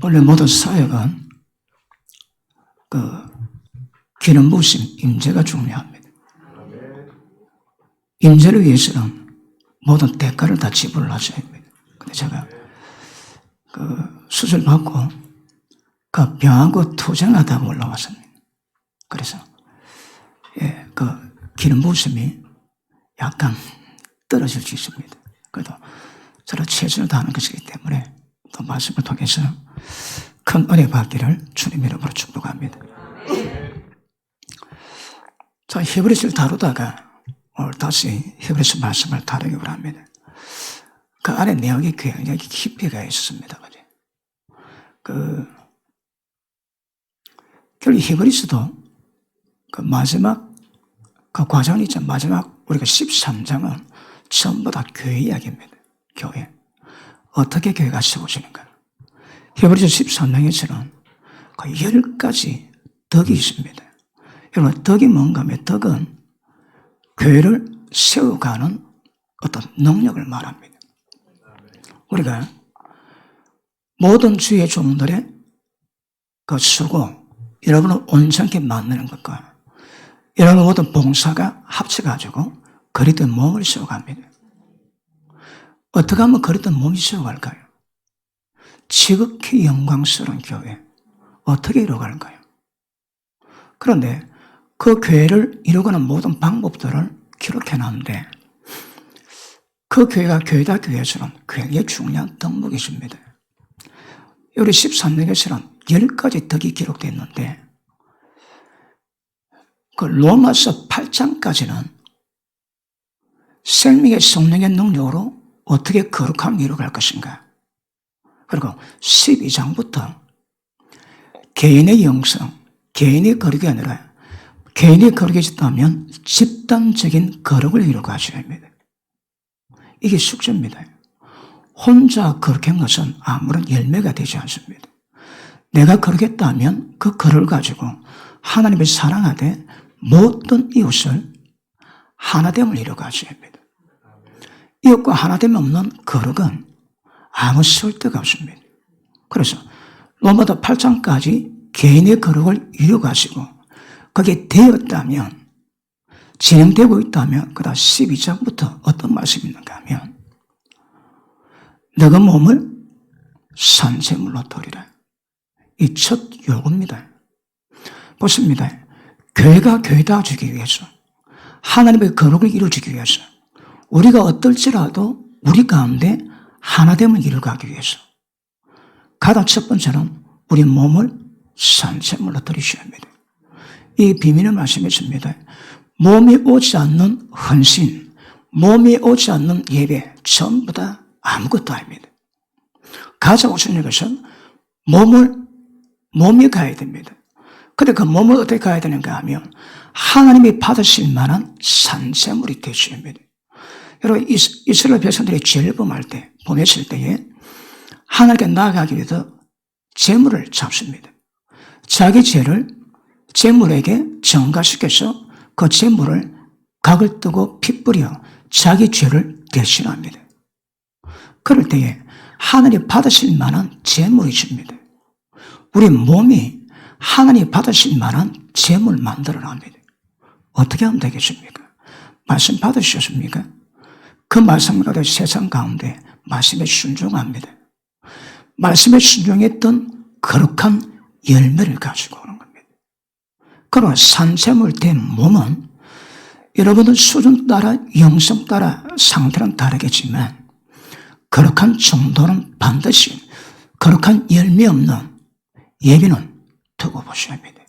원래 모든 사역은 기름 부으심, 임재가 중요합니다. 임재를 위해서는 모든 대가를 다 지불을 하셔야 합니다. 근데 제가 수술 받고 병하고 투쟁하다가 올라왔습니다. 그래서 기름 부으심이 약간 떨어질 수 있습니다. 그래도 저를 최선을 다하는 것이기 때문에 또 말씀을 통해서 큰 은혜 받기를 주님 이름으로 축복합니다. 자, 히브리서를 다루다가 오늘 다시 히브리서 말씀을 다루기로 합니다. 그 안에 내용이 굉장히 깊이가 있었습니다. 결국 히브리서도 마지막 과정이 있죠. 마지막 우리가 13장은 전부 다 교회 이야기입니다. 교회. 어떻게 교회가 세워지는가. 히브리서 13장에서는 10가지 덕이 있습니다. 여러분, 덕이 뭔가 하면 덕은 교회를 세워가는 어떤 능력을 말합니다. 우리가 모든 주의 종들의 수고, 여러분을 온전히 만드는 것과 여러분 모든 봉사가 합쳐가지고 그리스도의 몸을 세워갑니다. 어떻게 하면 그리스도의 몸이 세워갈까요? 지극히 영광스러운 교회. 어떻게 이루어갈까요? 그런데 그 교회를 이루어가는 모든 방법들을 기록해놨는데 그 교회가 교회다 교회처럼 굉장히 중요한 덕목이 있습니다. 우리 13장에서는 10가지 덕이 기록되어 있는데 그 로마서 8장까지는 생명의 성령의 능력으로 어떻게 거룩함을 이루어갈 것인가. 그리고 12장부터 개인의 영성, 개인의 거룩이 아니라 개인의 거룩이 있다면 집단적인 거룩을 이루어가셔야 합니다. 이게 숙제입니다. 혼자 거룩한 것은 아무런 열매가 되지 않습니다. 내가 거룩했다면 그 거룩을 가지고 하나님을 사랑하되 모든 이웃을 하나됨을 이루어가셔야 합니다. 이웃과 하나됨 없는 거룩은 아무 쓸데가 없습니다. 그래서 로마서 8장까지 개인의 거룩을 이루어가시고 그게 되었다면 진행되고 있다면 그다음 12장부터 어떤 말씀이 있는가 하면 너가 몸을 산제물로 드리라. 이 첫 요구입니다. 보십니다. 교회가 교회다 주기 위해서 하나님의 거룩을 이루어주기 위해서 우리가 어떨지라도 우리 가운데 하나됨을 이루어가기 위해서 가장 첫 번째는 우리 몸을 산제물로 드리셔야 합니다. 이 비밀을 말씀했습니다. 몸이 오지 않는 헌신, 몸이 오지 않는 예배 전부 다 아무것도 아닙니다. 가장 우선인 것은 몸이 가야 됩니다. 근데 그 몸을 어떻게 가야 되는가 하면 하나님이 받으실 만한 산제물이 되셔야 합니다. 여러분, 이스라엘 백성들이 죄를 범할 때, 범했을 때에 하나님께 나아가기 위해서 제물을 잡습니다. 자기 죄를 제물에게 전가시켜서 그 제물을 각을 뜨고 피 뿌려 자기 죄를 대신합니다. 그럴 때에 하나님 받으실 만한 제물이 있습니다. 우리 몸이 하나님 받으실 만한 제물 만들어냅니다. 어떻게 하면 되겠습니까? 말씀 받으셨습니까? 그 말씀 가운데 세상 가운데 말씀에 순종합니다. 말씀에 순종했던 거룩한 열매를 가지고 오는 겁니다. 그러나 산제물 된 몸은 여러분은 수준 따라 영성 따라 상태는 다르겠지만 거룩한 정도는 반드시 거룩한 열매 없는 예비는 두고 보셔야 합니다.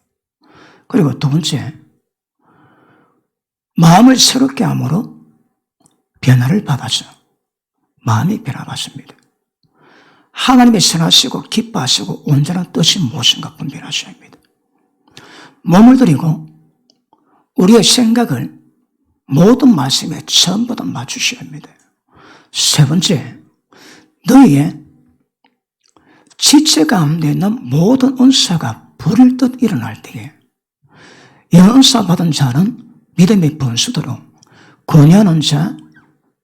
그리고 두 번째, 마음을 새롭게 함으로 변화를 받아서 마음이 변화받습니다. 하나님의 선하시고 기뻐하시고 온전한 뜻이 무엇인가 분별하셔야 합니다. 몸을 들이고 우리의 생각을 모든 말씀에 전부 다 맞추셔야 합니다. 세 번째, 너희의 지체 가운데 있는 모든 은사가 불을 듯 일어날 때에 이 은사 받은 자는 믿음의 분수대로 권유하는 자,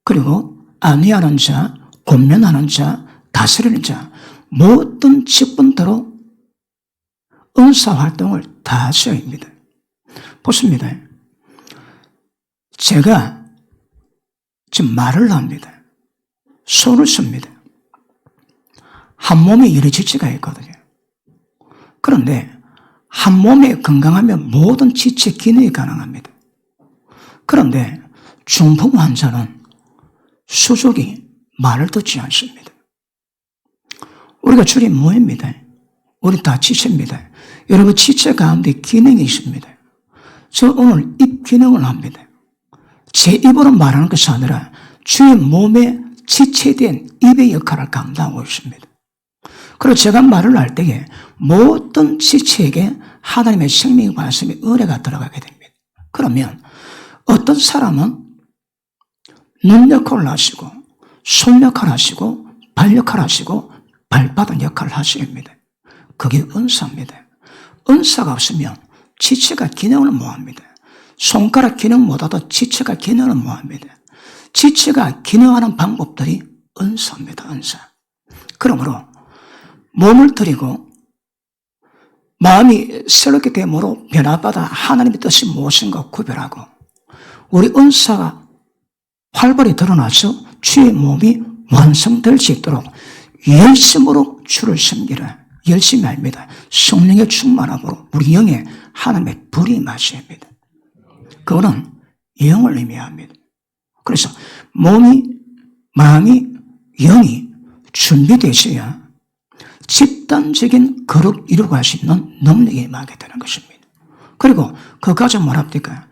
그리고 안위하는 자, 권면하는 자, 다스리는 자, 모든 직분대로 은사 활동을 다 하셔야 합니다. 보십니다. 제가 지금 말을 합니다. 손을 씁니다. 한 몸에 여러 지체가 있거든요. 그런데 한 몸이 건강하면 모든 지체 기능이 가능합니다. 그런데 중풍 환자는 수족이 말을 듣지 않습니다. 우리가 줄이 뭐입니다? 우리 다 지체입니다. 여러분 지체 가운데 기능이 있습니다. 저 오늘 입 기능을 합니다. 제 입으로 말하는 것이 아니라 주의 몸에 지체된 입의 역할을 감당하고 있습니다. 그리고 제가 말을 할 때에 모든 지체에게 하나님의 생명의 말씀의 은혜가 들어가게 됩니다. 그러면 어떤 사람은 눈 역할을 하시고 손 역할을 하시고 발 역할을 하시고 발바닥 역할을 하셔야 합니다. 그게 은사입니다. 은사가 없으면 지체가 기능을 못합니다. 손가락 기능 못하도 지체가 기능을 못합니다. 지체가 기능하는 방법들이 은사입니다. 은사. 그러므로 몸을 들이고 마음이 새롭게 됨으로 변화받아 하나님의 뜻이 무엇인가 구별하고 우리 은사가 활발히 드러나서 주의 몸이 완성될 수 있도록 열심으로 주를 섬기라. 열심히 합니다. 성령의 충만함으로 우리 영에 하나님의 불이 임하셔야 합니다. 그거는 영을 의미합니다. 그래서 몸이, 마음이, 영이 준비되셔야 집단적인 거룩 이루어갈 수 있는 능력이 임하게 되는 것입니다. 그리고 그 가정 뭐랍니까?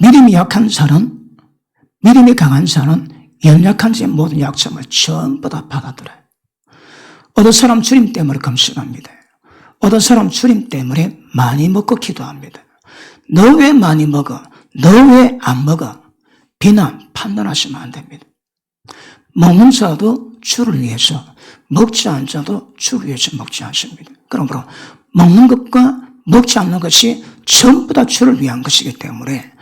믿음이 약한 자는, 믿음이 강한 자는 연약한 자의 모든 약점을 전부 다 받아들여요. 어떤 사람 주님 때문에 금식합니다. 어떤 사람 주님 때문에 많이 먹고 기도합니다. 너 왜 많이 먹어? 너 왜 안 먹어? 비난, 판단하시면 안 됩니다. 먹는 자도 주를 위해서, 먹지 않은 자도 주를 위해서 먹지 않습니다. 그러므로 먹는 것과 먹지 않는 것이 전부 다 주를 위한 것이기 때문에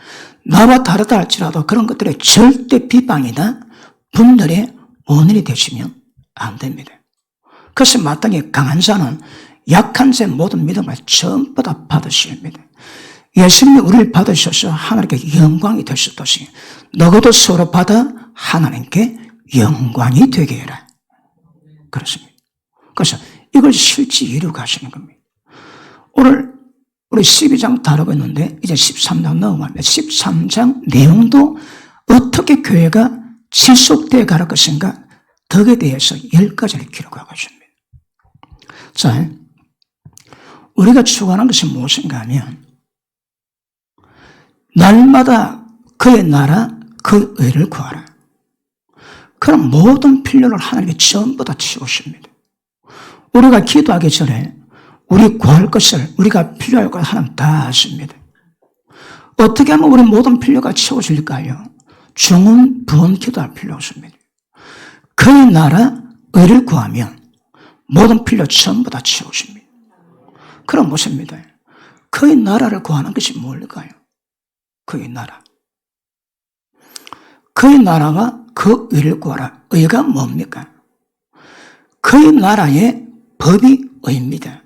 나와 다르다 할지라도 그런 것들의 절대 비방이나 분열의 원인이 되시면 안 됩니다. 그래서 마땅히 강한 자는 약한 자의 모든 믿음을 전부 다 받으셔야 합니다. 예수님이 우리를 받으셔서 하나님께 영광이 되셨듯이 너희도 서로 받아 하나님께 영광이 되게 해라. 그렇습니다. 그래서 이걸 실제 이루어 가시는 겁니다. 오늘 우리 12장 다루고 있는데 이제 13장 넘어갑니다. 13장 내용도 어떻게 교회가 지속되어 갈 것인가 덕에 대해서 10가지를 기록하고 있습니다. 자, 우리가 추구하는 것이 무엇인가 하면 날마다 그의 나라, 그 의를 구하라. 그럼 모든 필요를 하나님이 전부 다 채우십니다. 우리가 기도하기 전에 우리 구할 것을, 우리가 필요할 것을 하나님 다 아십니다. 어떻게 하면 우리 모든 필요가 채워질까요? 중은 부은 기도할 필요 없습니다. 그의 나라, 의를 구하면 모든 필요 전부 다 채우십니다. 그럼 무엇입니다? 그의 나라를 구하는 것이 뭘까요? 그의 나라. 그의 나라와 그 의를 구하라. 의가 뭡니까? 그의 나라의 법이 의입니다.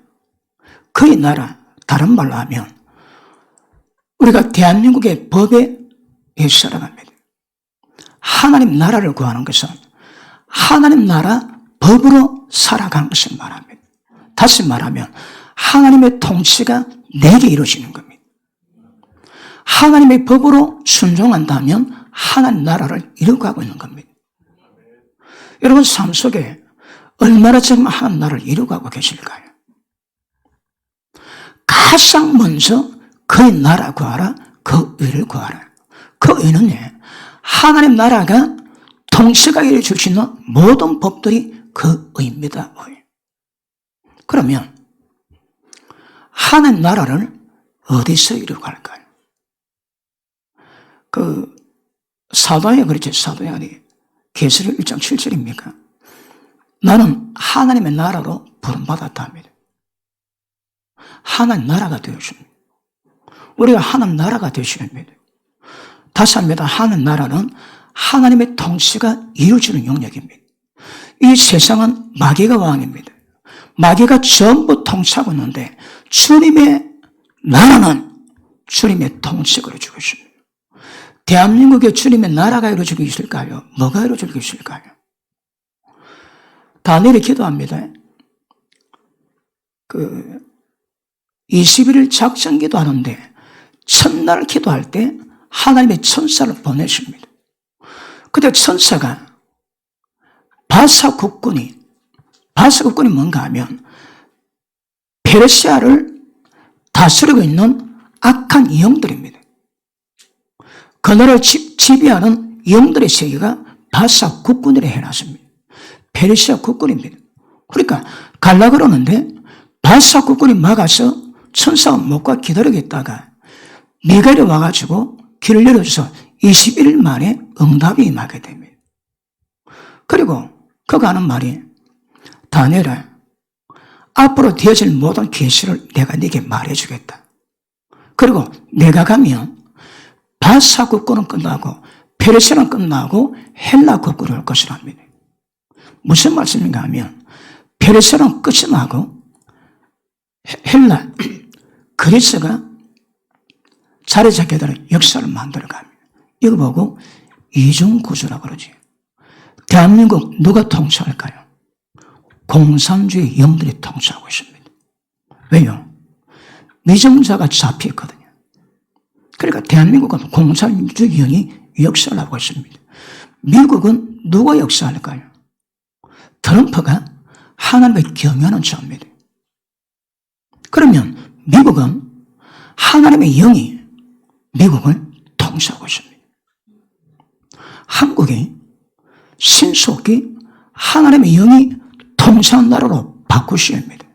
그의 나라, 다른 말로 하면 우리가 대한민국의 법에 살아갑니다. 하나님 나라를 구하는 것은 하나님 나라 법으로 살아가는 것을 말합니다. 다시 말하면 하나님의 통치가 내게 이루어지는 겁니다. 하나님의 법으로 순종한다면 하나님 나라를 이루어가고 있는 겁니다. 여러분 삶 속에 얼마나 지금 하나님 나라를 이루어가고 계실까요? 가장 먼저 그의 나라 구하라, 그 의를 구하라. 그 의는 하나님 나라가 통치가 이루어질 수 있는 모든 법들이 그 의입니다. 그러면 하나님 나라를 어디서 이루어갈까요? 그 사도행에 그렇죠. 사도행이 계시록 1장 7절입니까? 나는 하나님의 나라로 부름받았다 합니다. 하나님 나라가 되어줍니다. 우리가 하나님 나라가 되셔야 합니다. 다시 합니다. 하나님 나라는 하나님의 통치가 이루어지는 영역입니다. 이 세상은 마귀가 왕입니다. 마귀가 전부 통치하고 있는데 주님의 나라는 주님의 통치가 이루어지고 있습니다. 대한민국에 주님의 나라가 이루어지고 있을까요? 뭐가 이루어지고 있을까요? 다니엘이 기도합니다. 21일 작전 기도하는데 첫날 기도할 때 하나님의 천사를 보내십니다. 그때 천사가 바사 국군이 뭔가 하면 페르시아를 다스리고 있는 악한 영들입니다. 그 나라를 지배하는 영들의 세계가 바사 국군이라 해놨습니다. 페르시아 국군입니다. 그러니까 갈라 그러는데 바사 국군이 막아서 천사가 못 가 기다리겠다가 미가엘이 와가지고 길을 열어줘서 21일 만에 응답이 임하게 됩니다. 그리고 그가 하는 말이 다니엘아, 앞으로 되어질 모든 계시를 내가 네게 말해주겠다. 그리고 내가 가면 바사 국군은 끝나고 페르시아는 끝나고 헬라 국군이 올 것이랍니다. 무슨 말씀인가 하면 페르시아는 끝이 나고 헬라, 그리스가 자리 잡게 되는 역사를 만들어갑니다. 이거 보고 이중구조라고 그러지. 대한민국 누가 통치할까요? 공산주의 영들이 통치하고 있습니다. 왜요? 미정자가 잡혀있거든요. 그러니까 대한민국은 공산주의 영이 역사를 하고 있습니다. 미국은 누가 역사할까요? 트럼프가 하나님을 경외하는 자입니다. 그러면 미국은 하나님의 영이 미국을 통치하고 있습니다. 한국이 신속히 하나님의 영이 통치하는 나라로 바꾸셔야 합니다.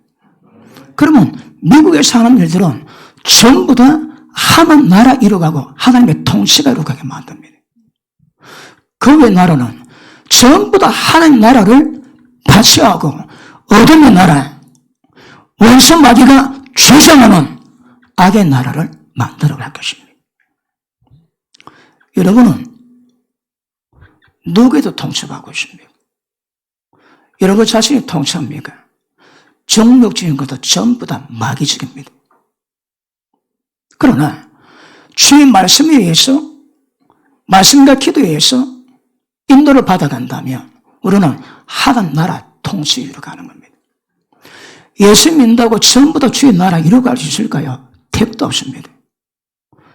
그러면 미국에서 하는 일들은 전부 다 하나님 나라 이루어가고 하나님의 통치가 이루어가게 만듭니다. 그 외 나라는 전부 다 하나님 나라를 파괴하고 어둠의 나라, 원수 마귀가 주장하는 악의 나라를 만들어갈 것입니다. 여러분은 누구에도 통치하고 있습니다. 여러분 자신이 통치합니까? 정욕적인 것도 전부 다 마귀적입니다. 그러나 주의 말씀에 의해서 말씀과 기도에 의해서 인도를 받아간다면 우리는 하나님 나라 통치 이루어가는 겁니다. 예수 믿는다고 전부 다 주의 나라 이루어갈 수 있을까요? 택도 없습니다.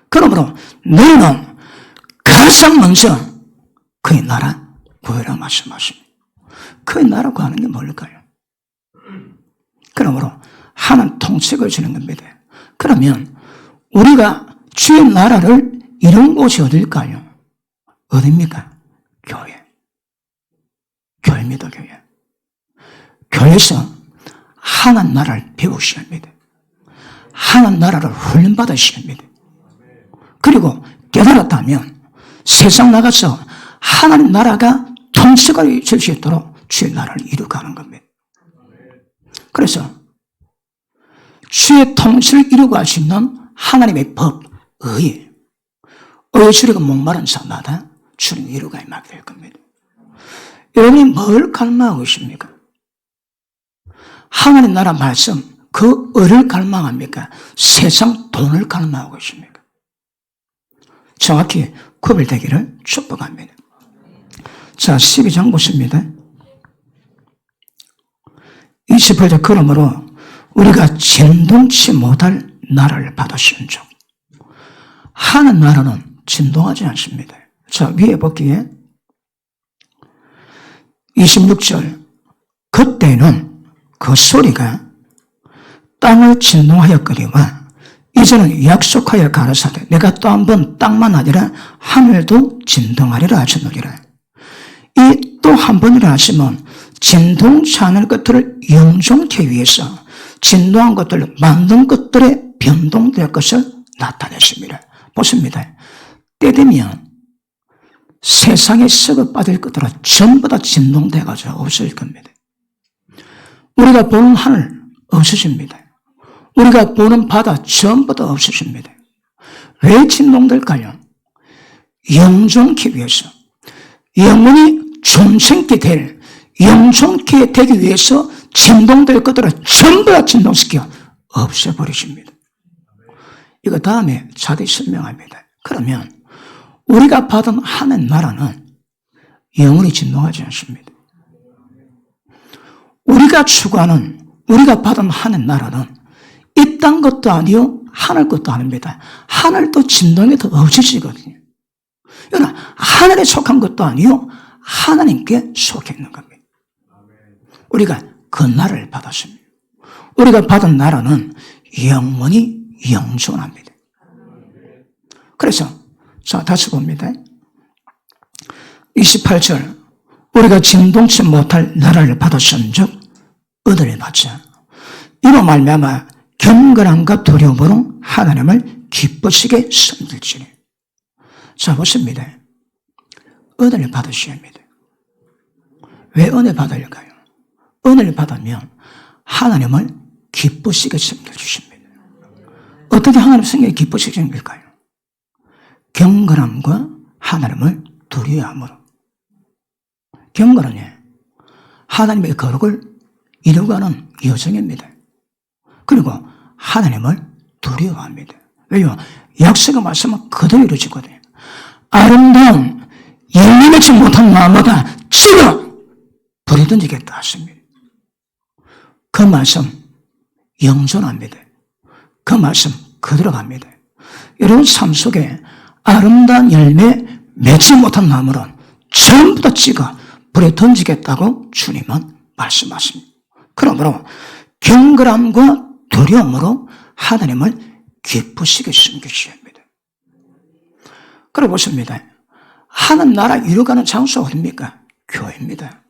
그러므로 너희는 가장 먼저 그의 나라 구하라 말씀하십니다. 그의 나라 구하는 게 뭘까요? 그러므로 하나님 통치가 주는 겁니다. 그러면 우리가 주의 나라를 이룬 곳이 어딜까요? 어딥니까? 교회. 교회입니다, 교회. 교회에서 하나님 나라를 배우셔야 합니다. 하나님 나라를 훈련받으셔야 합니다. 그리고 깨달았다면 세상 나가서 하나님 나라가 통치가 될 수 있도록 주의 나라를 이루어가는 겁니다. 그래서 주의 통치를 이루어갈 수 있는 하나님의 법, 의 주리가 목마른 자마다 주는 이루어가야 하게 될 겁니다. 여러분이 뭘 갈망하고 있습니까? 하나님 나라 말씀, 그 의를 갈망합니까? 세상 돈을 갈망하고 있습니까? 정확히 구별되기를 축복합니다. 자, 12장 보십니다. 28절 그러므로 우리가 진동치 못할 나라를 받으신 적. 하는 나라는 진동하지 않습니다. 자, 위에 보기에 26절 그때는 그 소리가 땅을 진동하였거니와 이제는 약속하여 가라사대 내가 또 한 번 땅만 아니라 하늘도 진동하리라 하셨느니라. 이 또 한 번이라 하시면 진동치 않을 것들을 영존케 위해서 진동한 것들을 만든 것들의 변동될 것을 나타내십니다. 보십니다. 때 되면 세상에 썩어 빠질 것들은 전부 다 진동돼가지고 없어질 겁니다. 우리가 보는 하늘 없어집니다. 우리가 보는 바다 전부 다 없어집니다. 왜 진동될까요? 영존케 위해서, 영원히 존칭케 될, 영존케 되기 위해서 진동될 것들을 전부 다 진동시켜 없애버리십니다. 이거 다음에 자세히 설명합니다. 그러면 우리가 받은 하나님 나라는 영원히 진동하지 않습니다. 우리가 추구하는, 우리가 받은 하나님 나라는 이 땅 것도 아니요 하늘 것도 아닙니다. 하늘도 진동해도 없어지거든요. 그러나 하늘에 속한 것도 아니요 하나님께 속해 있는 겁니다. 우리가 그 나라를 받았습니다. 우리가 받은 나라는 영원히 영존합니다. 그래서 자 다시 봅니다. 28절 우리가 진동치 못할 나라를 받았은즉 은혜를 받자. 이로 말미암아 경건함과 두려움으로 하나님을 기쁘시게 섬길지니. 자 보십니다. 은혜를 받으셔야 합니다. 왜 은혜 받을까요? 은혜를 받으면 하나님을 기쁘시게 섬겨주십니다. 어떻게 하나님 성경에 기쁘시게 섬길까요? 경건함과 하나님을 두려워함으로. 경건은 하나님의 거룩을 이루어가는 여정입니다. 그리고 하나님을 두려워합니다. 왜요? 약속의 말씀은 그대로 이루어지거든요. 아름다운 열매 맺지 못한 나무보다 찍어 불에 던지겠다 하십니다. 그 말씀 영존합니다. 그 말씀 그대로 갑니다. 여러분 삶 속에 아름다운 열매 맺지 못한 나무는 전부 다 찍어 불에 던지겠다고 주님은 말씀하십니다. 그러므로 경건함과 두려움으로 하나님을 기쁘시게 섬기셔야 합니다. 그래 보십니다. 하나님 나라 이루어가는 장소가 어딥니까? 교회입니다.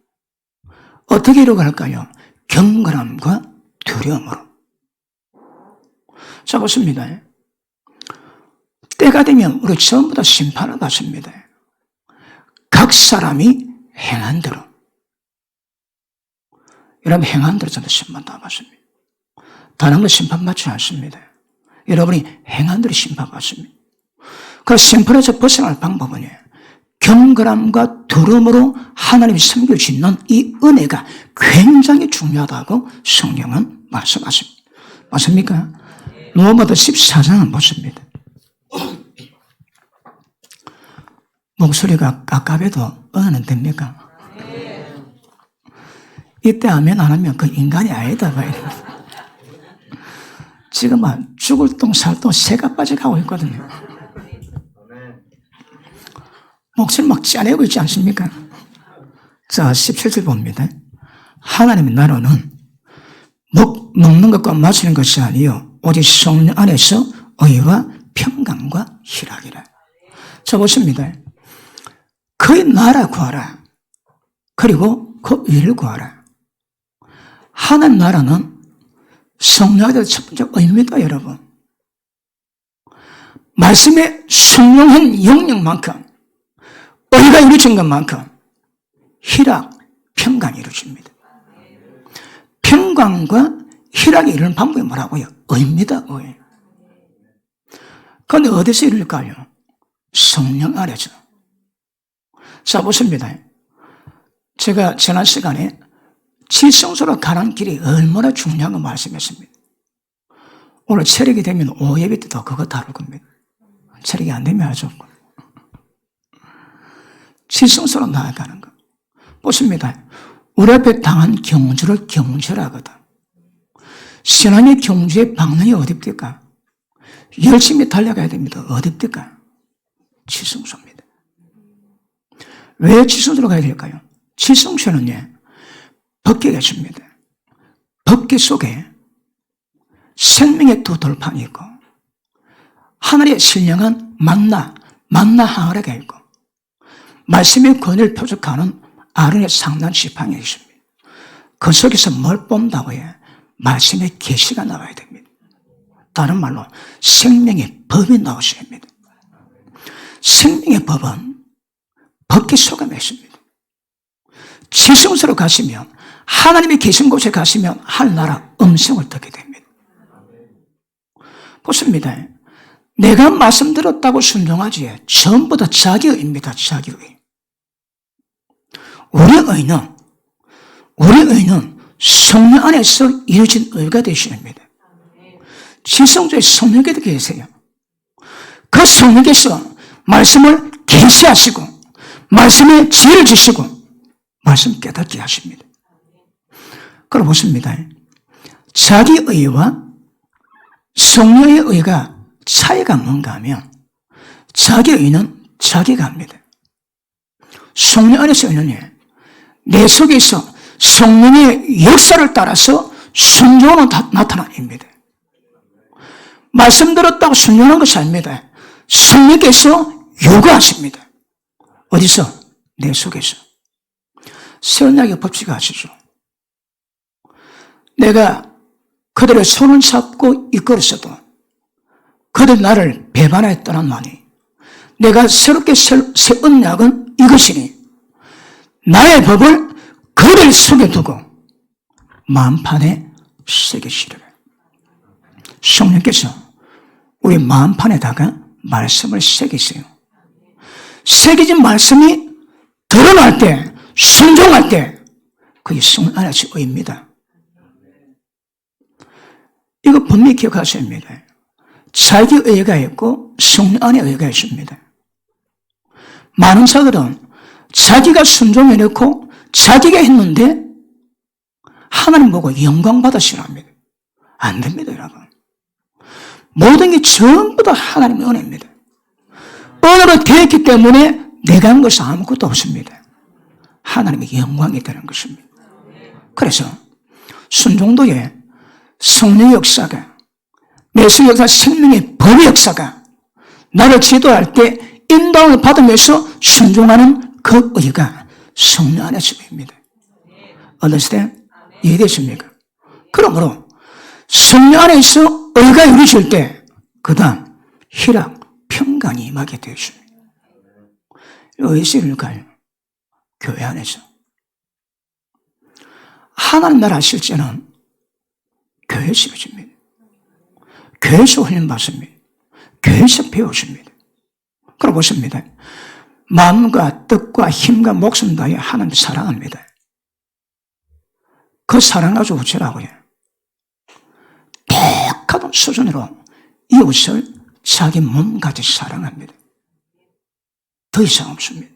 어떻게 이루어갈까요? 경건함과 두려움으로. 자 보십니다. 때가 되면 우리 전부 다 심판을 받습니다. 각 사람이 행한 대로. 여러분 행한 대로 저도 심판 다 받습니다. 다른 거 심판받지 않습니다. 여러분이 행한 대로 심판받습니다. 그 심판에서 벗어날 방법은 경건함과 두려움으로 하나님이 섬길 수 있는 이 은혜가 굉장히 중요하다고 성경은 말씀하십니다. 맞습니까? 로마서 14장은 보십니다. 목소리가 깝깝해도 은혜는 됩니까? 이때 아멘 안 하면 그 인간이 아니다 봐요. 지금 막 죽을 똥 살 똥 새가 빠져가고 있거든요. 목소리 막 짜내고 있지 않습니까? 자 17절 봅니다. 하나님의 나라는 먹는 것과 마시는 것이 아니요 오직 성령 안에서 의와 평강과 희락이라. 자 보십니다. 그의 나라 구하라. 그리고 그 의를 구하라. 하나님 나라는 성령에 대해서 첫 번째 의미입니다, 여러분. 말씀의 순종한 영역만큼 의가 이루어진 것만큼 희락, 평강이 이루어집니다. 평강과 희락이 이루는 방법이 뭐라고요? 의입니다, 의. 그런데 어디서 이룰까요? 성령 안에서. 자, 보십니다. 제가 지난 시간에 지성소로 가는 길이 얼마나 중요한 거 말씀했습니다. 오늘 체력이 되면 오예배 때도 그거 다룰 겁니다. 체력이 안 되면 아주 없고. 지성소로 나아가는 거. 보십니다. 우리 앞에 당한 경주를 경주라거든. 신앙의 경주의 방향이 어딥니까? 열심히 달려가야 됩니다. 어딥니까? 지성소입니다. 왜 지성소로 가야 될까요? 지성소는 법궤가 있습니다. 법궤 속에 생명의 두 돌판이 있고 하늘의 신령한 만나 항아리가 있고 말씀의 권위를 표적하는 아론의 상단 지팡이 있습니다. 그 속에서 뭘 뽑는다고요? 말씀의 계시가 나와야 됩니다. 다른 말로 생명의 법이 나오셔야 합니다. 생명의 법은 법궤 속에 있습니다. 지성소로 가시면 하나님이 계신 곳에 가시면 하늘나라 음성을 듣게 됩니다. 보십니다. 내가 말씀드렸다고 순종하지 전부 다 자기의입니다. 자기의. 우리 의는 성령 안에서 이루어진 의가 되시는 겁니다. 지성소에 성령께서 계세요. 그 성령께서 말씀을 계시하시고 말씀에 지혜를 주시고 말씀 깨닫게 하십니다. 그럼 보십니다. 자기 의와 성령의 의가 차이가 뭔가 하면 자기 의는 자기가 합니다. 성령 안에서 의는 내 속에서 성령의 역사를 따라서 순종으로 나타납니다. 말씀 들었다고 순종한 것이 아닙니다. 성령께서 요구하십니다. 어디서? 내 속에서. 세언약의 법칙을 아시죠? 내가 그들의 손을 잡고 이끌었어도 그들 나를 배반하여 떠났나니 내가 새롭게 새 언약은 이것이니 나의 법을 그들 속에 두고 마음판에 새기시리라. 성령께서 우리 마음판에다가 말씀을 새기세요. 새겨진 말씀이 드러날 때, 순종할 때 그게 성령 안에서 의입니다. 이거 분명히 기억하셔야 합니다. 자기 의가 있고 성령 안에 의가 있습니다. 많은 자들은 자기가 순종해놓고 자기가 했는데 하나님 보고 영광 받으시라 합니다. 안 됩니다, 여러분. 모든 게 전부 다 하나님의 은혜입니다. 은혜로 되었기 때문에 내가 한 것은 아무것도 없습니다. 하나님의 영광이 되는 것입니다. 그래서 순종도에 성령의 역사가, 내수 역사, 생명의 법의 역사가 나를 지도할 때 인도를 받으면서 순종하는 그 의가 성령 안에서입니다. 어떠세요? 이해되십니까? 그러므로 성령 안에서 의가 이루어질 때 그 다음 희락, 평강이 임하게 되십니다. 어디서 이룰까요? 교회 안에서. 하나님 나라 실제는 교회에서 이루어집니다. 교회에서 훈련받습니다. 교회에서 배우십니다. 그럼 보십니다. 마음과 뜻과 힘과 목숨 다해 하나님을 사랑합니다. 그 사랑 가지고 어쩌라고요? 똑같은 수준으로 이웃을 자기 몸같이 사랑합니다. 더 이상 없습니다.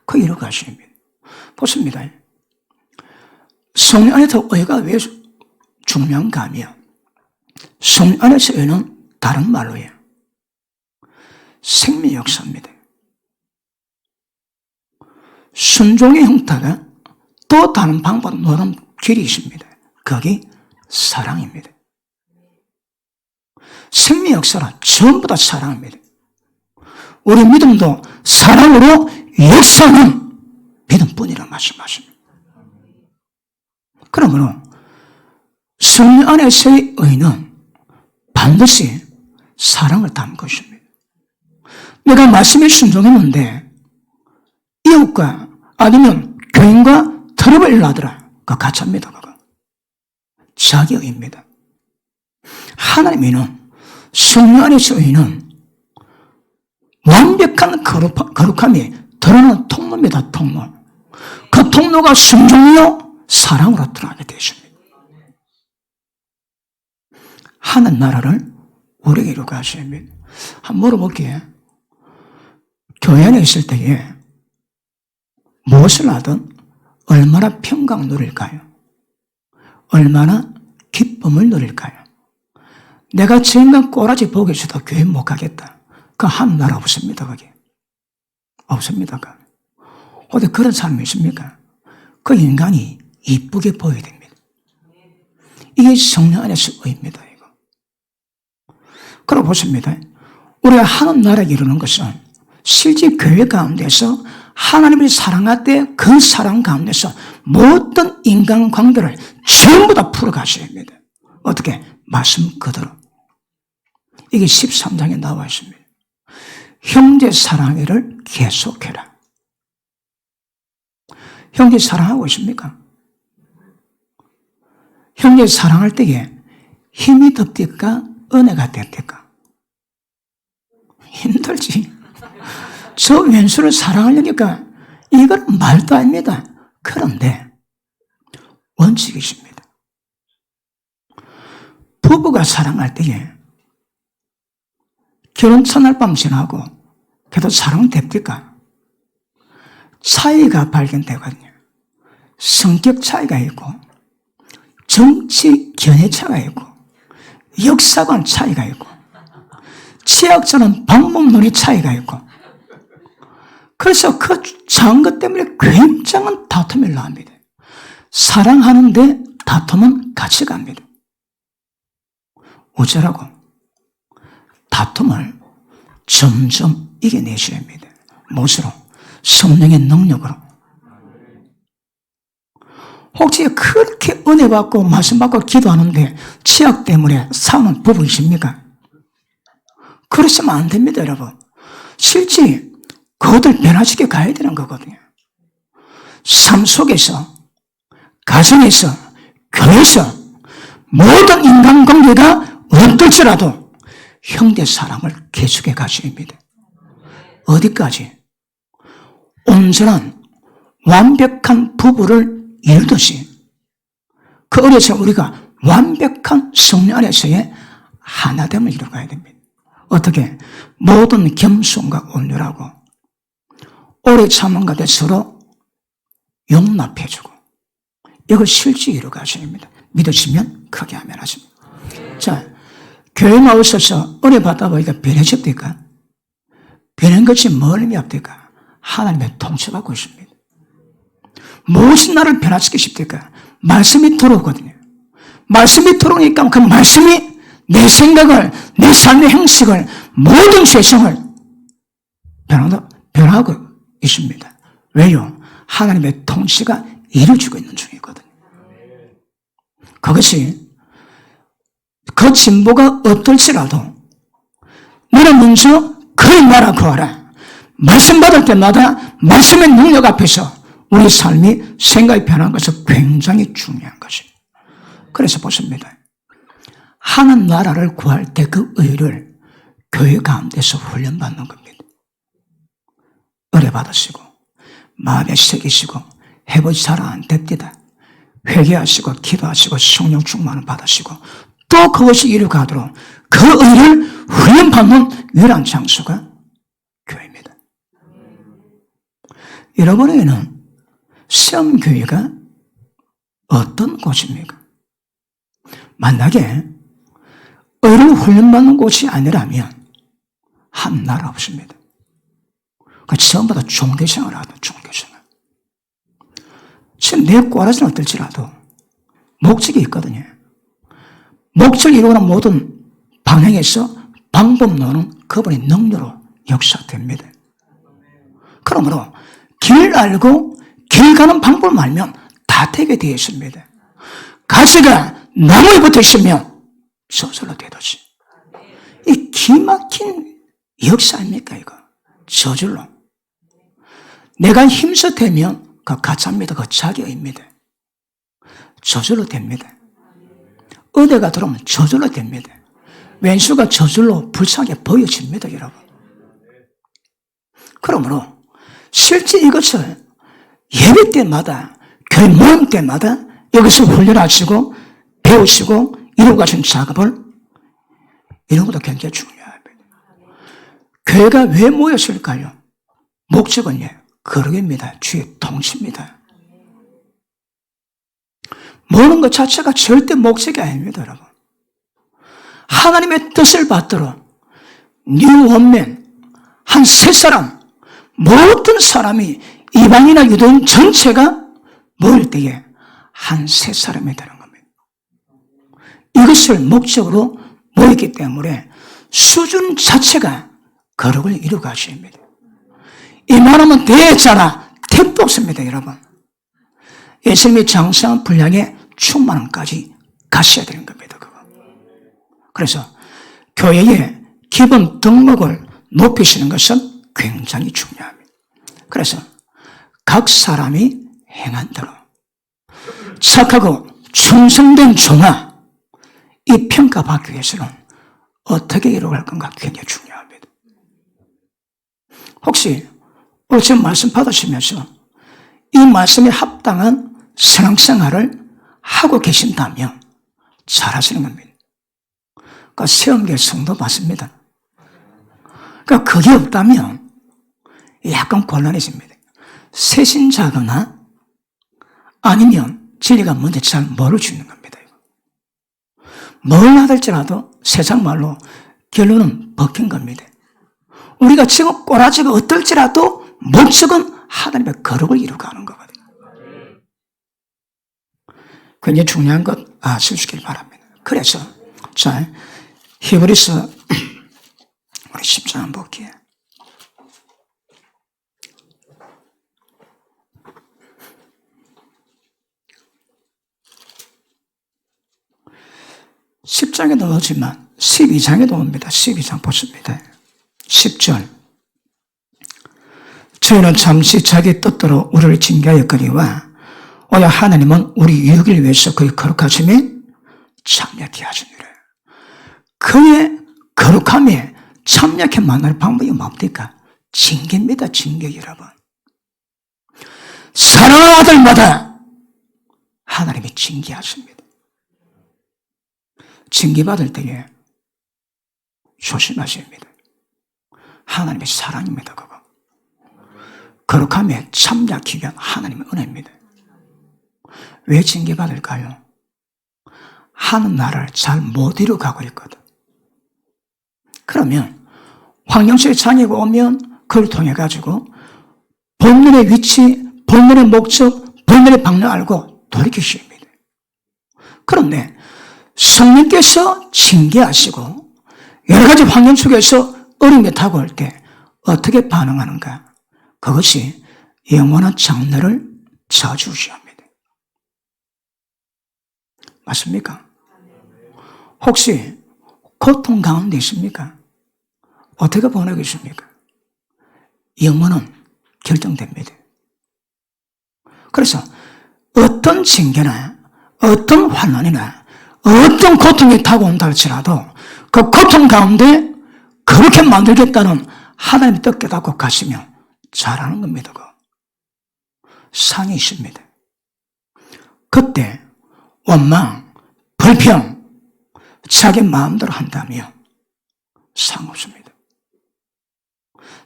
그 이루 가십니다. 보십니다. 성령 안에서 의가 왜 중요한가 하면 성령 안에서 의는 다른 말로요. 생명의 역사입니다. 순종의 형태가 또 다른 방법으로 노는 길이 있습니다. 그게 사랑입니다. 생명의 역사는 전부 다 사랑입니다. 우리 믿음도 사랑으로 역사는 믿음뿐이라고 말씀하십니다. 그러므로 성령 안에서의 의는 반드시 사랑을 담은 것입니다. 내가 말씀에 순종했는데 이웃과 아니면 교인과 트러블 일어나더라. 그거 가짜입니다. 그거. 자기 의입니다. 하나님의 의는, 성령 안에서의 의는 완벽한 거룩함이 드러나는 통로입니다. 통로. 그 통로가 순종이요 사랑으로 드러나게 되십니다. 하나님 나라를 우리에게 이루게 하셔야 합니다. 한번 물어볼게요. 교회 안에 있을 때에 무엇을 하든 얼마나 평강 누릴까요? 얼마나 기쁨을 누릴까요? 내가 저 인간 꼬라지 보고 있어도 교회 못 가겠다. 그 한 나라 없습니다. 그게. 없습니다. 어디 그런 사람이 있습니까? 그 인간이 이쁘게 보여야 됩니다. 이게 성령 안에서 의입니다. 이거. 그러고 보십니다. 우리가 하나님 나라에 이루는 것은 실제 교회 가운데서 하나님을 사랑할 때 그 사랑 가운데서 모든 인간관계를 전부 다 풀어가셔야 합니다. 어떻게? 말씀 그대로. 이게 13장에 나와 있습니다. 형제 사랑을 계속해라. 형제 사랑하고 있습니까? 형제 사랑할 때에 힘이 듭니까? 은혜가 됩니까? 힘들지. 저 왼수를 사랑하려니까 이건 말도 아닙니다. 그런데 원칙이십니다. 부부가 사랑할 때에 결혼 첫날 밤 지나고 그래도 사랑은 됩니까? 차이가 발견되거든요. 성격 차이가 있고 정치 견해 차이가 있고 역사관 차이가 있고 취약자는 방법론의 차이가 있고 그래서 그 작은 것 때문에 굉장한 다툼이 납니다. 사랑하는데 다툼은 같이 갑니다. 어쩌라고? 다툼을 점점 이겨내셔야 합니다. 무엇으로? 성령의 능력으로. 혹시 그렇게 은혜 받고 말씀 받고 기도하는데 취약 때문에 싸우는 부부이십니까? 그러시면 안 됩니다, 여러분. 실제 그것들 변화시켜 가야 되는 거거든요. 삶 속에서, 가정에서, 교회에서 모든 인간관계가 어떨지라도 형제 사랑을 계속해 가셔야 합니다. 어디까지? 온전한 완벽한 부부를 이루듯이 그 안에서 우리가 완벽한 성령 안에서의 하나됨을 이루어가야 됩니다. 어떻게? 모든 겸손과 온유하고 오래 참은 가운데 서로 용납해주고 이걸 실제 이루어가셔야 합니다. 믿으시면 크게 아멘 하십니다. 자, 교회 나오셔서 은혜 받다 보니까 변해집니까? 변한 것이 뭘 의미합니까? 하나님의 통치받고 있습니다. 무엇이 나를 변화시키십니까? 말씀이 들어오거든요. 말씀이 들어오니까 그 말씀이 내 생각을, 내 삶의 형식을, 모든 세상을 변화하고 있습니다. 왜요? 하나님의 통치가 이루어지고 있는 중이거든요. 그것이 그 진보가 어떨지라도 너는 먼저 그의 나라 구하라. 말씀 받을 때마다 말씀의 능력 앞에서 우리 삶이 생각이 변한 것은 굉장히 중요한 것입니다. 그래서 보십니다. 하나님 나라를 구할 때 그 의를 교회 가운데서 훈련받는 겁니다. 의뢰 받으시고 마음에 새기시고 해보지 잘 안 됩니다. 회개하시고 기도하시고 성령 충만을 받으시고 또 그것이 이루어가도록 그 의를 훈련받는 유일한 장소가 교회입니다. 여러분에게는 시험교회가 어떤 곳입니까? 만약에 의를 훈련받는 곳이 아니라면 한 나라 없습니다. 그 처음부터 종교생활을 하던 종교생활. 지금 내 꼬라지는 어떨지라도 목적이 있거든요. 목적을 이루는 모든 방향에서 방법론은 그분의 능력으로 역사됩니다. 그러므로 길 알고 길 가는 방법을 알면 다 되게 되어 있습니다. 가지가 나무에 붙어 있으면 저절로 되듯이. 이 기막힌 역사 아닙니까 이거? 저절로. 내가 힘써 되면 그 가짜입니다. 그 자기의입니다. 저절로 됩니다. 의대가 들어오면 저절로 됩니다. 왼수가 저절로 불쌍하게 보여집니다, 여러분. 그러므로 실제 이것을 예배 때마다 교회 모임 때마다 여기서 훈련하시고 배우시고 이루고 가신 작업을 이런 것도 굉장히 중요합니다. 교회가 왜 모였을까요? 목적은요, 거룩입니다. 주의 통치입니다. 모는 것 자체가 절대 목적이 아닙니다, 여러분. 하나님의 뜻을 받도록 뉴 원맨, 한 세 사람, 모든 사람이 이방이나 유대인 전체가 모일 때에 한 세 사람이 되는 겁니다. 이것을 목적으로 모였기 때문에 수준 자체가 거룩을 이루어 가셔야 합니다. 이만하면 됐잖아. 택도 없습니다, 여러분. 예수님이 장성한 분량의 충만함까지 가셔야 되는 겁니다, 그거. 그래서 교회의 기본 덕목을 높이시는 것은 굉장히 중요합니다. 그래서 각 사람이 행한 대로 착하고 충성된 종아, 이 평가받기 위해서는 어떻게 이루어갈 건가 굉장히 중요합니다. 혹시 오늘 지금 말씀 받으시면서 이 말씀에 합당한 신앙생활을 하고 계신다면 잘하시는 겁니다. 그러니까 시험계 성도 맞습니다. 그러니까 그게 없다면 약간 곤란해집니다. 새신자거나 아니면 진리가 뭔지 잘 모르고 있는 겁니다. 뭘 하들지라도 세상 말로 결론은 벗긴 겁니다. 우리가 지금 꼬라지가 어떨지라도 목적은 하나님의 거룩을 이루어가는 거거든요. 굉장히 중요한 것 아시길 바랍니다. 그래서 자, 히브리서 우리 10장 한번 볼게요. (10장에도) 오지만 12장에도 옵니다. 12장 보십니다. 10절 저희는 잠시 자기 뜻대로 우리를 징계하였거니와 오히려 하나님은 우리 유익을 위해서 그의 거룩하심에 참여케 하시니라. 그의 거룩함에 참여케 만날 방법이 뭡니까? 징계입니다. 징계. 여러분, 사랑하는 아들마다 하나님이 징계하십니다. 징계받을 때에 조심하셔야 합니다. 하나님의 사랑입니다. 그거 거룩함에 참여하기 위한 하나님의 은혜입니다. 왜 징계받을까요? 하는 나라를 잘 못 이루어가고 있거든. 그러면 환경 속에 장애가 오면 그걸 통해 가지고 본문의 위치, 본문의 목적, 본문의 방향을 알고 돌이키셔야 합니다. 그런데 성령께서 징계하시고 여러 가지 환경 속에서 어려움이 다가올 때 어떻게 반응하는가? 그것이 영원한 장래를 저주셔야 합니다. 맞습니까? 혹시 고통 가운데 있습니까? 어떻게 보내겠습니까? 영원은 결정됩니다. 그래서 어떤 징계나 어떤 환난이나 어떤 고통이 다가온다 할지라도 그 고통 가운데 그렇게 만들겠다는 하나님의 뜻 깨닫고 가시면 잘하는 겁니다. 상이 있습니다. 그때 원망, 불평, 자기 마음대로 한다면 상없습니다.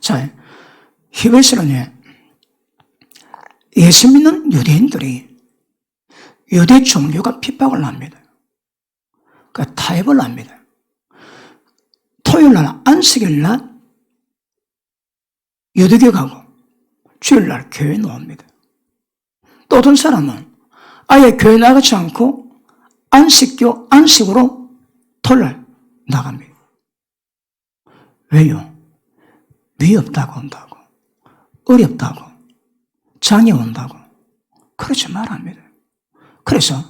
자, 히브리서는 예수 믿는 유대인들이 유대 종교가 핍박을 합니다. 그러니까 타협을 합니다. 토요일날 안식일날 유대교 가고 주일날 교회 나옵니다. 또 어떤 사람은 아예 교회 나가지 않고 안식으로 토요일날 나갑니다. 왜요? 위협다고 온다고, 어렵다고, 장애 온다고 그러지 말합니다. 그래서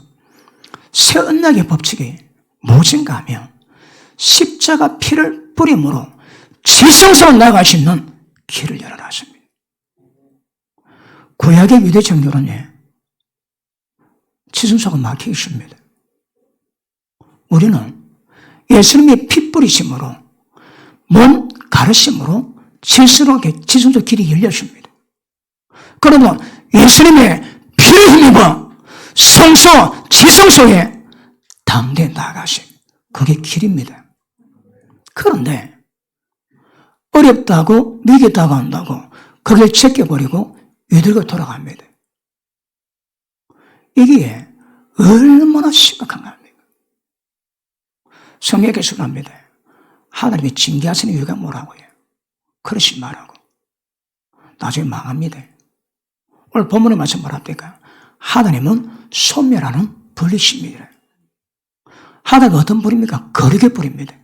새 언약의 법칙이 무엇인가 하면 십자가 피를 뿌림으로 지성소로 나갈 수 있는 길을 열어놨습니다. 구약의 유대 종교는 지성소가 막혀 있습니다. 우리는 예수님의 피 뿌리심으로 몸 가르심으로 지성소 길이 열렸습니다. 그러면 예수님의 피를 힘입어 성소, 지성소에 담대 나가심. 그게 길입니다. 그런데 어렵다고 미겠다고 한다고 그걸 제껴버리고 유대로 돌아갑니다. 이게 얼마나 심각한 겁니까? 성경에 기술합니다. 하나님이 징계하시는 이유가 뭐라고요? 그러지 말라고. 나중에 망합니다. 오늘 본문의 말씀 뭐랍니까? 하나님은 소멸하는 불이십니다. 하나님은 어떤 불입니까? 거룩의 불입니다.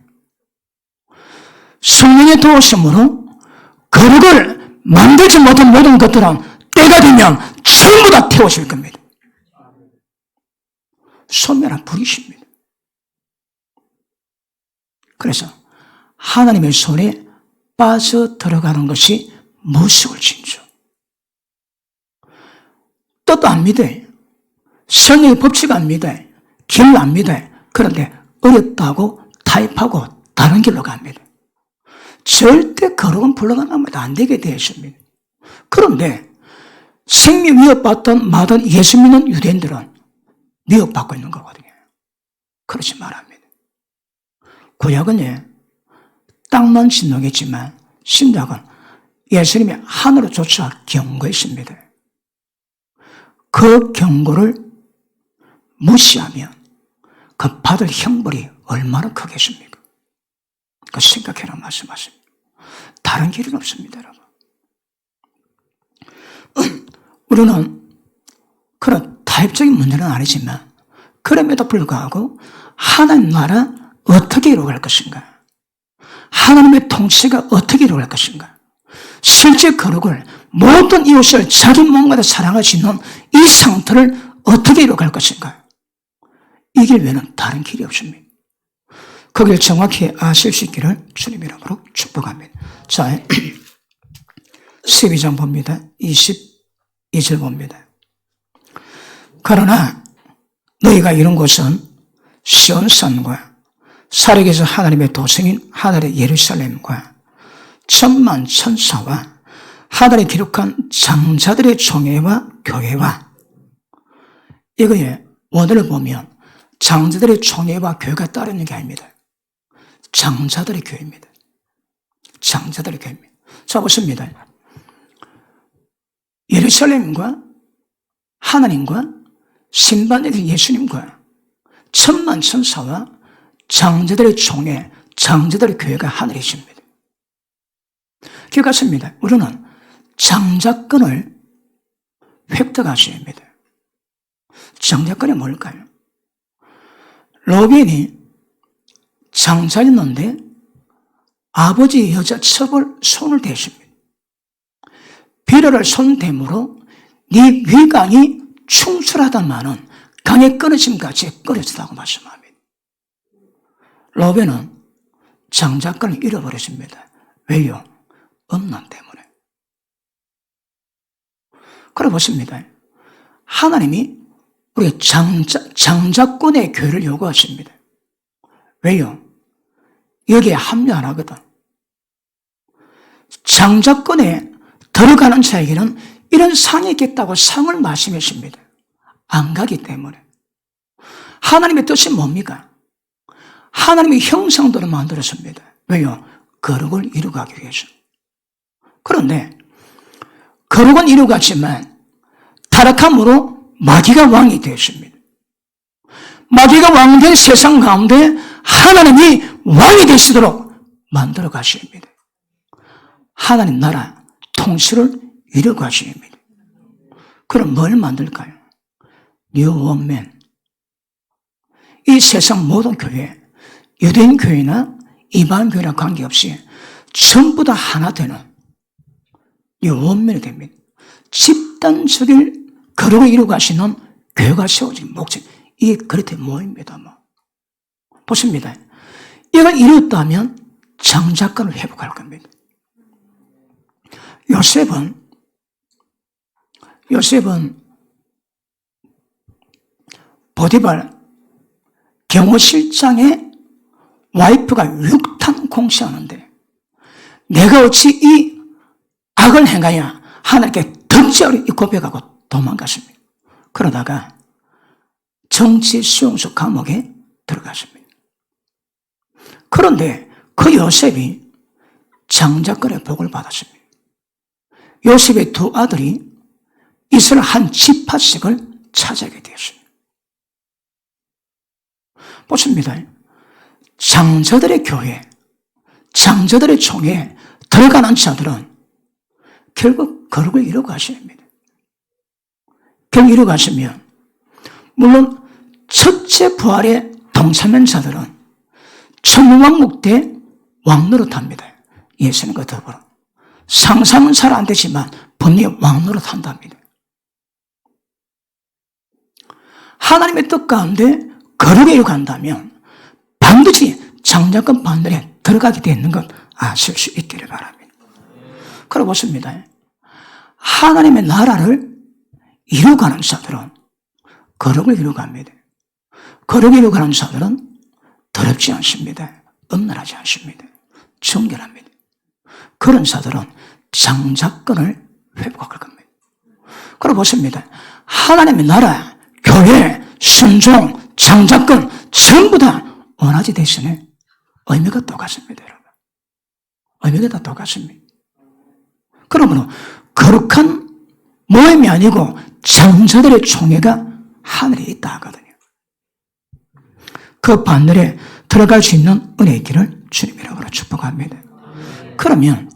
성령의 도우심으로 거룩을 만들지 못한 모든 것들은 때가 되면 전부 다 태워질 겁니다. 소멸한 불이십니다. 그래서 하나님의 손에 빠져 들어가는 것이 무서울 진주. 뜻도 안 믿어요. 성령의 법칙 안 믿어요. 길을 안 믿어요. 그런데 어렵다고 타협하고 다른 길로 갑니다. 절대 거룩은 불러가면 안 되게 되어 있습니다. 그런데 생명 위협받던 마던 예수 믿는 유대인들은 미혹받고 있는 거거든요. 그렇지 말합니다. 구약은 땅만 진노겠지만 신약은 예수님이 하늘을 쫓아 경고했습니다. 그 경고를 무시하면 그 받을 형벌이 얼마나 크겠습니까? 그 생각해라 말씀하십니다. 다른 길은 없습니다, 여러분. 우리는 그런 타협적인 문제는 아니지만 그럼에도 불구하고 하나님 나라 어떻게 이루어갈 것인가? 하나님의 통치가 어떻게 이루어갈 것인가? 실제 거룩을 모든 이웃을 자기 몸과 사랑할 수 있는 이 상태를 어떻게 이루어갈 것인가? 이 길 외에는 다른 길이 없습니다. 그 길 정확히 아실 수 있기를 주님 이름으로 축복합니다. 자, 12장 봅니다. 22절 봅니다. 그러나 너희가 이룬 곳은 시온산과 살아계신 하나님의 도성인 하늘의 예루살렘과 천만 천사와 하늘에 기록한 장자들의 총회와 교회와, 이거에 원어를 보면 장자들의 총회와 교회가 따르는 게 아닙니다. 장자들의 교회입니다. 장자들의 교회입니다. 자, 보십니다. 예루살렘과 하나님과 신반의 예수님과 천만 천사와 장자들의 총회, 장자들의 교회가 하늘에 있습니다. 기억하십니다. 우리는 장자권을 획득하셔야 합니다. 장자권이 뭘까요? 로벤이 장자였는데 아버지 여자 첩을 손을 대십니다. 비료를 손대므로 네 위강이 충출하다마는 강에 끊어짐같이 끊어지다고 말씀합니다. 로벤은 장자권을 잃어버렸습니다. 왜요? 음란 때문에. 그래 보십니다. 하나님이 우리 장자권의 교회를 요구하십니다. 왜요? 여기에 합류 안 하거든. 장자권에 들어가는 자에게는 이런 상이 있겠다고 상을 말씀하십니다. 안 가기 때문에. 하나님의 뜻이 뭡니까? 하나님의 형상대로 만들었습니다. 왜요? 거룩을 이루가기 위해서. 그런데 거룩은 이루갔지만 타락함으로 마귀가 왕이 되었습니다. 마귀가 왕된 세상 가운데 하나님이 왕이 되시도록 만들어 가십니다. 하나님 나라 통치를 이루어 가십니다. 그럼 뭘 만들까요? 뉴원맨. 이 세상 모든 교회, 유대인 교회나 이방 교회나 관계없이 전부 다 하나 되는 뉴원맨이 됩니다. 집단적인 거룩을 이루어 가시는 교회가 세워진 목적, 이 그릇의 모입니다. 보십니다. 이걸 이뤘다면 장자권을 회복할 겁니다. 요셉은 보디발 경호실장의 와이프가 6탄 공시하는데 내가 어찌 이 악을 행하여 하나님께 덕지어리 고백하고 도망갔습니다. 그러다가 정치 수용소 감옥에 들어갔습니다. 그런데 그 요셉이 장자권의 복을 받았습니다. 요셉의 두 아들이 이스라엘 한 지파씩을 차지하게 되었습니다. 보십니다. 장자들의 교회, 장자들의 총회에 들어가는 자들은 결국 거룩을 이루어 가셔야 합니다. 결국 이루어 가시면 물론 첫째 부활의 동참한 자들은 천문왕국 때 왕노릇합니다. 예수님과 더불어. 상상은 잘 안 되지만 분명히 왕노릇한답니다. 하나님의 뜻 가운데 거룩에 이루어간다면 반드시 장자권 반열에 들어가게 되는 것 아실 수 있기를 바랍니다. 그러고 보십니다. 하나님의 나라를 이루어가는 자들은 거룩을 이루어갑니다. 거룩을 이루어가는 자들은 더럽지 않습니다. 음란하지 않습니다. 정결합니다. 그런 자들은 장자권을 회복할 겁니다. 그러고 보십니다. 하나님의 나라, 교회, 순종, 장자권 전부 다 원하지 대신에 의미가 똑같습니다, 여러분. 의미가 다 똑같습니다. 그러므로 거룩한 모임이 아니고 장자들의 총회가 하늘에 있다 하거든요. 그 반열에 들어갈 수 있는 은혜의 길을 주님이라고 축복합니다. 그러면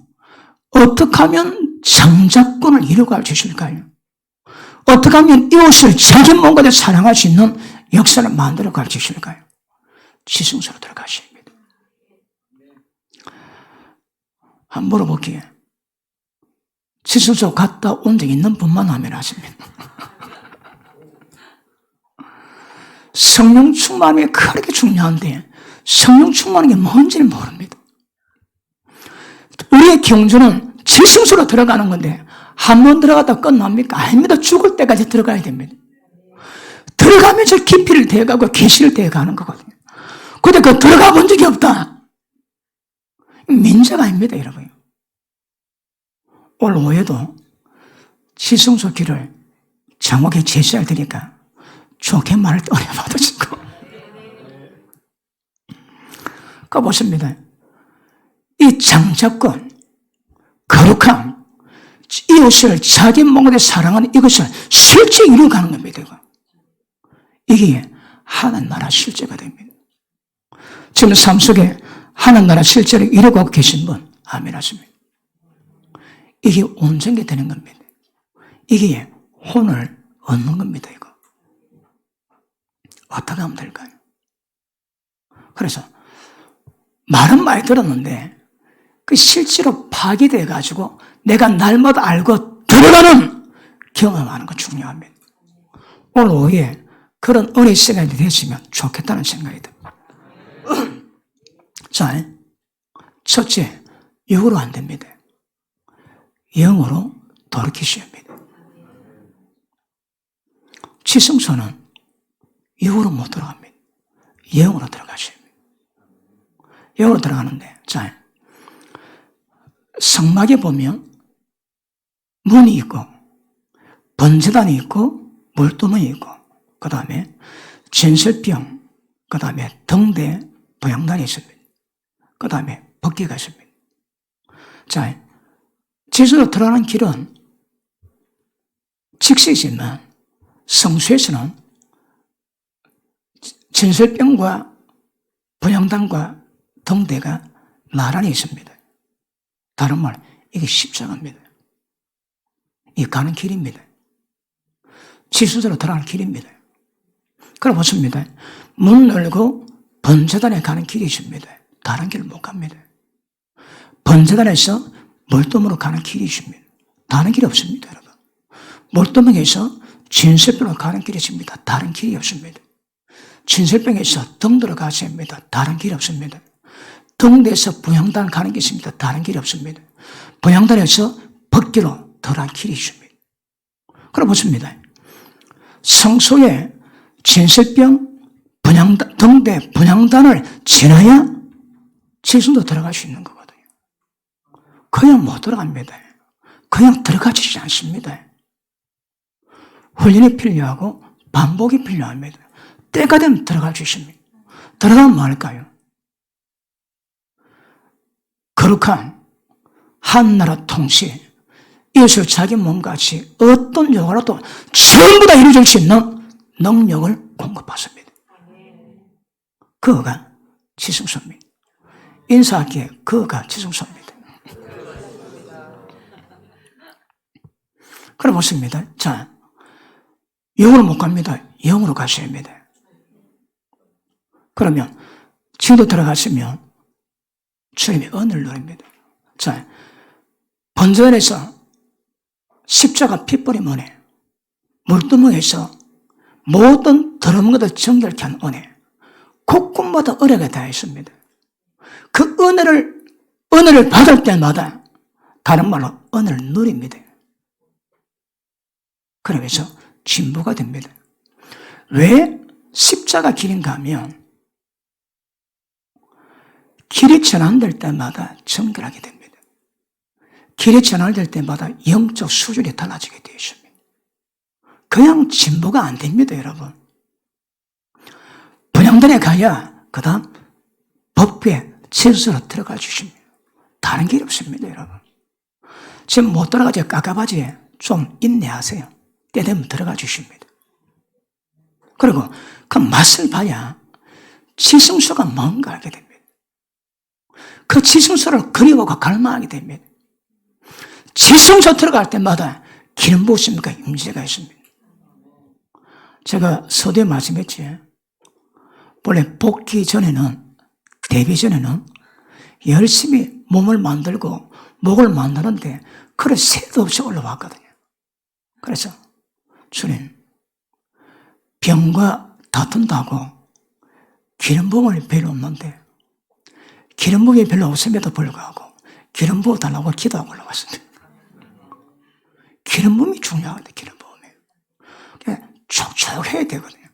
어떻게 하면 장자권을 이루고 주실까요? 어떻게 하면 이웃을 자기 몸과 사랑할 수 있는 역사를 만들어 가르치실까요? 지성소로 들어가십니다. 한번 물어볼게요. 지성소 갔다 온 적 있는 분만 하면 하십니다. 성령 충만이 그렇게 중요한데 성령 충만한 게 뭔지는 모릅니다. 우리의 경주는 지성소로 들어가는 건데 한 번 들어갔다 끝납니까? 아닙니다. 죽을 때까지 들어가야 됩니다. 들어가면서 깊이를 대가고 계시를 대가는 거거든요. 근데 그 들어가 본 적이 없다. 민자가 아닙니다, 여러분. 오늘 오후에도 지성소 길을 정확히 제시할 테니까 좋게 말을 때 은혜 받으시고. 그 보십니다. 이 장자권, 거룩함, 이웃을 자기 몸으로 사랑하는 이것을 실제 이루어가는 겁니다. 이게 하나님 나라 실제가 됩니다. 지금 삶 속에 하나님 나라 실제를 이루어가고 계신 분, 아멘 하십니다. 이게 온전히 되는 겁니다. 이게 혼을 얻는 겁니다, 이거. 어떻게 하면 될까요? 그래서 말은 많이 들었는데 그 실제로 파괴돼가지고 내가 날마다 알고 들어가는 경험하는 거 중요합니다. 오늘 오후에 그런 은혜 시간이 되시면 좋겠다는 생각이 듭니다. 자, 첫째, 육으로 안 됩니다. 영으로 돌이키셔야 합니다. 지성소는 육으로 못 들어갑니다. 영으로 들어가셔야 합니다. 영으로 들어가는데, 자, 성막에 보면 문이 있고, 번제단이 있고, 물두멍이 있고, 그 다음에 진설병, 그 다음에 등대, 보양단이 있습니다. 그 다음에 법궤가 있습니다. 자, 지수로 들어가는 길은 직시지만 성수에서는 진설병과 보양단과 등대가 나란히 있습니다. 다른 말, 이게 십자가입니다. 이게 가는 길입니다. 지수대로 들어가는 길입니다. 그럼 보십니다. 문 열고 번제단에 가는 길이 있습니다. 다른 길을 못 갑니다. 번제단에서 물두멍으로 가는 길이 있습니다. 다른 길이 없습니다, 여러분. 물두멍에서 진설병으로 가는 길이 있습니다. 다른 길이 없습니다. 진설병에서 등대로 가셔야 합니다. 다른 길이 없습니다. 등대에서 부양단 가는 게 있습니다. 다른 길이 없습니다. 부양단에서 법궤로 들어간 길이 있습니다. 그럼 보십니다. 성소에 진설병, 분양단, 등대, 분양단을 지나야 지성도 들어갈 수 있는 거거든요. 그냥 못 들어갑니다. 그냥 들어가지지 않습니다. 훈련이 필요하고 반복이 필요합니다. 때가 되면 들어갈 수 있습니다. 들어가면 뭐 할까요? 거룩한 한나라 통치, 이웃을 자기 몸같이 어떤 요구라도 전부 다 이루어질 수 있는 능력을 공급받습니다. 그거가 지성소입니다. 인사하기에 그거가 지성소입니다. 그럼 보십니다. 자, 영으로 못 갑니다. 영으로 가셔야 합니다. 그러면 지금도 들어갔으면 주님의 은혜를 누립니다. 자, 번제단에서 십자가 핏불임 은혜, 물두멍에서 모든 더러운 것을 정결케 한 은혜, 곳곳마다 은혜가 다 있습니다. 그 은혜를 받을 때마다 다른 말로 은혜를 누립니다. 그러면서 진보가 됩니다. 왜 십자가 길인가 하면 길이 전환될 때마다 정결하게 됩니다. 길이 전환될 때마다 영적 수준이 달라지게 되어 있습니다. 그냥 진보가 안 됩니다, 여러분. 본향단에 가야 그 다음 법궤 질서로 들어가 주십니다. 다른 길이 없습니다, 여러분. 지금 못 들어가지 깝깝하지 좀 인내하세요. 때 되면 들어가 주십니다. 그리고 그 맛을 봐야 지성소가 뭔가 알게 됩니다. 그 지성소를 그리워하고 갈망하게 됩니다. 지성소 들어갈 때마다 기름 부으십니까? 임재가 있습니다. 제가 서두에 말씀했지. 원래 복귀 전에는, 데뷔 전에는 열심히 몸을 만들고 목을 만드는데 그래 새도 없이 올라왔거든요. 그래서 주님, 병과 다툰다고 기름 부음을 별로 없는데 기름 부음이 별로 없음에도 불구하고 기름 부어 달라고 기도하고 올라왔습니다. 기름 부음이 중요하거든요. 기름 부음이 촉촉해야 되거든요.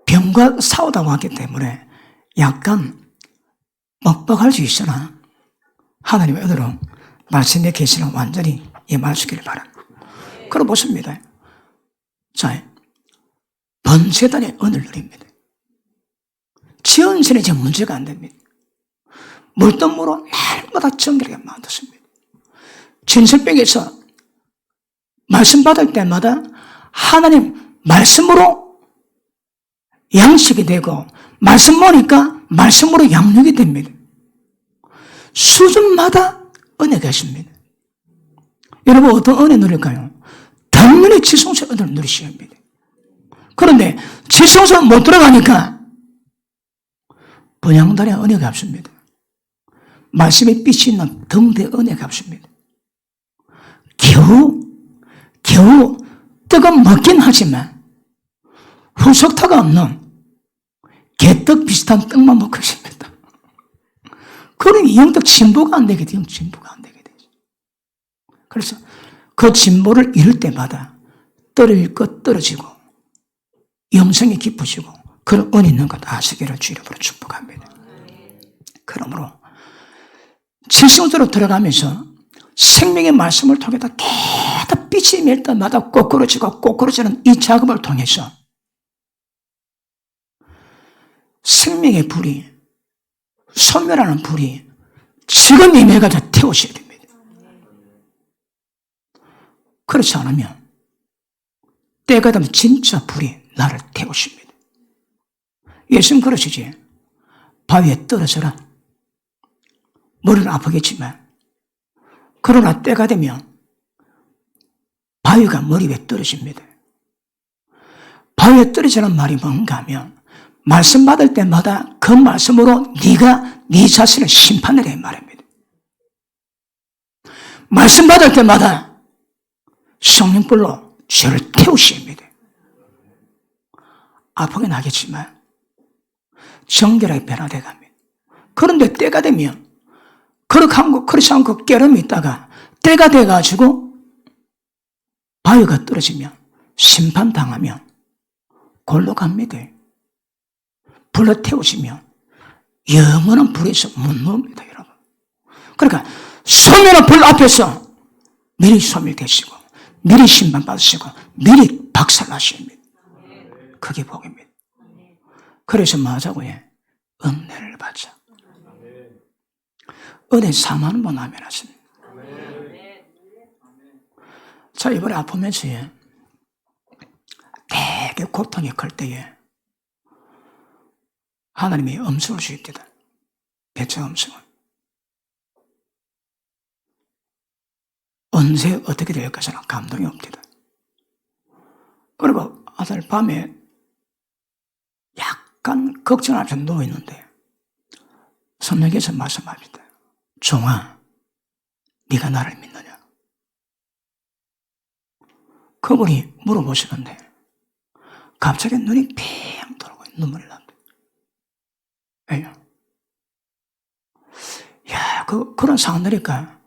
병과 싸우다 왔기 때문에 약간 먹박할 수 있으나 하나님의 은혜로 말씀에 계시는 완전히 임하시기를 바랍니다. 그럼 보십니다. 자, 번세단의 은혜를 누립니다. 지연선에 지금 문제가 안 됩니다. 물동무로 날마다 정결하게 만들었습니다. 진설백에서 말씀 받을 때마다 하나님 말씀으로 양식이 되고 말씀 보니까 말씀으로 양육이 됩니다. 수준마다 은혜가 있습니다. 여러분 어떤 은혜 누릴까요? 당연히 지성소 은혜를 누리셔야 합니다. 그런데 지성소 못 들어가니까 본향단의 은혜가 없습니다. 말씀의 빛이 있는 등대의 은혜가 없습니다. 겨우 떡은 먹긴 하지만 후석타가 없는 개떡 비슷한 떡만 먹고 있습니다. 그러니 영적 진보가 안 되게 돼요. 진보가 안 되게 되죠. 그래서 그 진보를 이룰 때마다 떨어질 것 떨어지고 영성이 깊어지고 그런 은혜 있는 것 아시기를 주의 이름으로 축복합니다. 그러므로 지성소로 들어가면서 생명의 말씀을 통해서 계속 빛이 맬 때마다 꼬꾸러지고 꼬꾸러지는 이 작업을 통해서 생명의 불이, 소멸하는 불이 지금 임해가지고 태우셔야 됩니다. 그렇지 않으면 때가 되면 진짜 불이 나를 태우십니다. 예수님 그러시지. 바위에 떨어져라. 머리는 아프겠지만 그러나 때가 되면 바위가 머리 위에 떨어집니다. 바위에 떨어지는 말이 뭔가 하면 말씀 받을 때마다 그 말씀으로 네가 네 자신을 심판하라 이 말입니다. 말씀 받을 때마다 성령불로 죄를 태우셔야 합니다. 아프게 나겠지만 정결하게 변화되어 갑니다. 그런데 때가 되면 그렇지 않고 깨름이 있다가 때가 돼가지고 바위가 떨어지면 심판당하면 골로 갑니다. 불로 태우시면 영원한 불에서 못 나옵니다, 여러분. 그러니까 소멸한 불 앞에서 미리 소멸되시고 미리 심판받으시고 미리 박살나십니다. 그게 복입니다. 그래서 뭐 하자고요? 은혜를 받자. 은혜 사모하는 분 아멘 하십니다. 자, 이번에 아프면서 되게 고통이 클 때에 하나님이 음성을 주십니다. 배차 음성을. 언제 어떻게 될까지는 감동이 옵니다. 그리고 아들 밤에 약간 걱정하면서 누워있는데 성령께서 말씀합니다. 종아, 네가 나를 믿느냐? 그분이 물어보시는데 갑자기 눈이 핑 돌고 눈물이 납니다. 왜요? 야, 그런 상황이니까